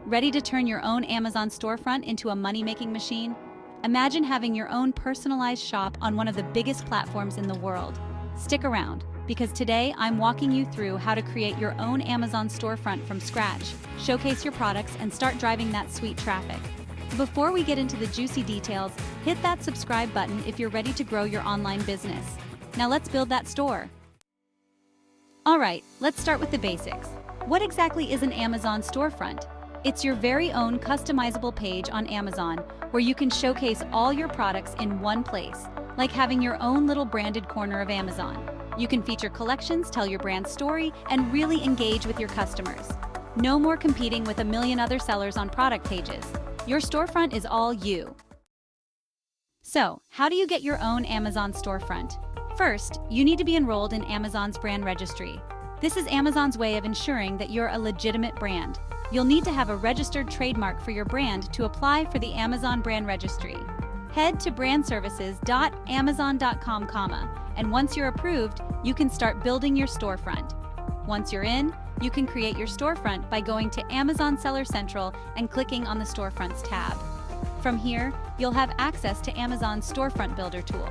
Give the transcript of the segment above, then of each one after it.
Ready to turn your own Amazon storefront into a money-making machine? Imagine having your own personalized shop on one of the biggest platforms in the world. Stick around, because today I'm walking you through how to create your own Amazon storefront from scratch, showcase your products, and start driving that sweet traffic. Before we get into the juicy details, hit that subscribe button if you're ready to grow your online business. Now let's build that store. Alright, let's start with the basics. What exactly is an Amazon storefront? It's your very own customizable page on Amazon where you can showcase all your products in one place, like having your own little branded corner of Amazon. You can feature collections, tell your brand story, and really engage with your customers. No more competing with a million other sellers on product pages. Your storefront is all you. So, how do you get your own Amazon storefront? First, you need to be enrolled in Amazon's brand registry. This is Amazon's way of ensuring that you're a legitimate brand. You'll need to have a registered trademark for your brand to apply for the Amazon brand registry. Head to brandservices.amazon.com, and once you're approved, you can start building your storefront. Once you're in, you can create your storefront by going to Amazon Seller Central and clicking on the Storefronts tab. From here, you'll have access to Amazon's Storefront Builder tool.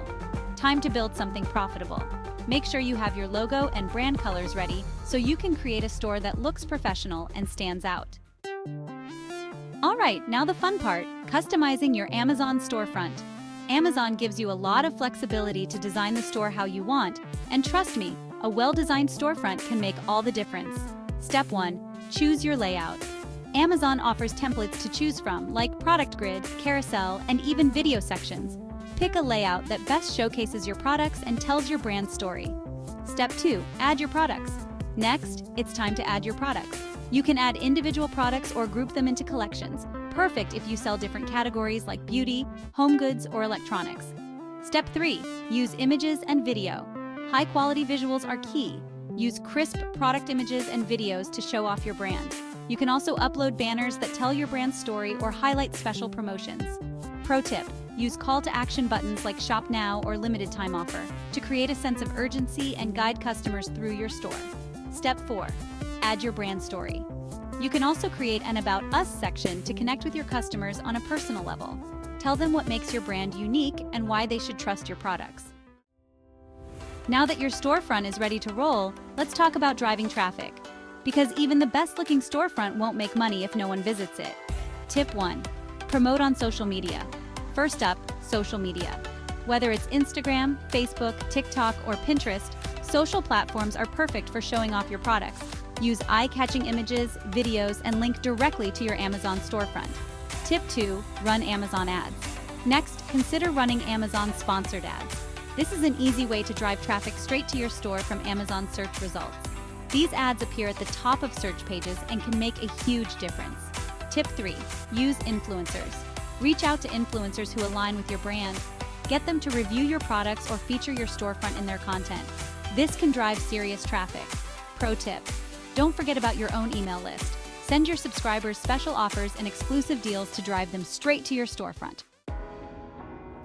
Time to build something profitable. Make sure you have your logo and brand colors ready so you can create a store that looks professional and stands out. Alright, now the fun part, customizing your Amazon storefront. Amazon gives you a lot of flexibility to design the store how you want, and trust me, a well-designed storefront can make all the difference. Step 1. Choose your layout. Amazon offers templates to choose from, like product grid, carousel, and even video sections. Pick a layout that best showcases your products and tells your brand story. Step 2. Add your products. Next, it's time to add your products. You can add individual products or group them into collections. Perfect if you sell different categories like beauty, home goods, or electronics. Step 3. Use images and video. High-quality visuals are key. Use crisp product images and videos to show off your brand. You can also upload banners that tell your brand's story or highlight special promotions. Pro tip. Use call-to-action buttons like Shop Now or Limited Time Offer to create a sense of urgency and guide customers through your store. Step 4. Add your brand story. You can also create an About Us section to connect with your customers on a personal level. Tell them what makes your brand unique and why they should trust your products. Now that your storefront is ready to roll, let's talk about driving traffic. Because even the best-looking storefront won't make money if no one visits it. Tip 1. Promote on social media. First up, social media. Whether it's Instagram, Facebook, TikTok, or Pinterest, social platforms are perfect for showing off your products. Use eye-catching images, videos, and link directly to your Amazon storefront. Tip 2. Run Amazon ads. Next, consider running Amazon sponsored ads. This is an easy way to drive traffic straight to your store from Amazon search results. These ads appear at the top of search pages and can make a huge difference. Tip 3. Use influencers. Reach out to influencers who align with your brand. Get them to review your products or feature your storefront in their content. This can drive serious traffic. Pro tip. Don't forget about your own email list. Send your subscribers special offers and exclusive deals to drive them straight to your storefront.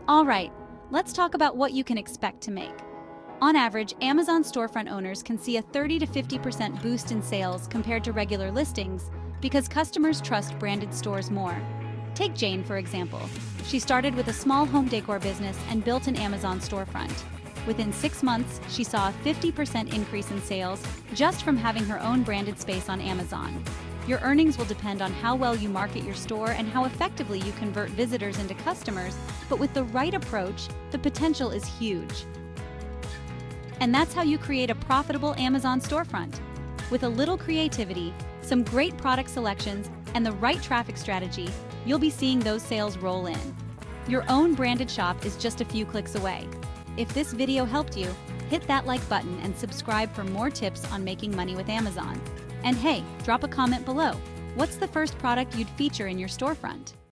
Alright, let's talk about what you can expect to make. On average, Amazon storefront owners can see a 30 to 50% boost in sales compared to regular listings because customers trust branded stores more. Take Jane, for example. She started with a small home decor business and built an Amazon storefront. Within 6 months, she saw a 50% increase in sales just from having her own branded space on Amazon. Your earnings will depend on how well you market your store and how effectively you convert visitors into customers, but with the right approach, the potential is huge. And that's how you create a profitable Amazon storefront. With a little creativity, some great product selections, and the right traffic strategy, you'll be seeing those sales roll in. Your own branded shop is just a few clicks away. If this video helped you, hit that like button and subscribe for more tips on making money with Amazon. And hey, drop a comment below. What's the first product you'd feature in your storefront?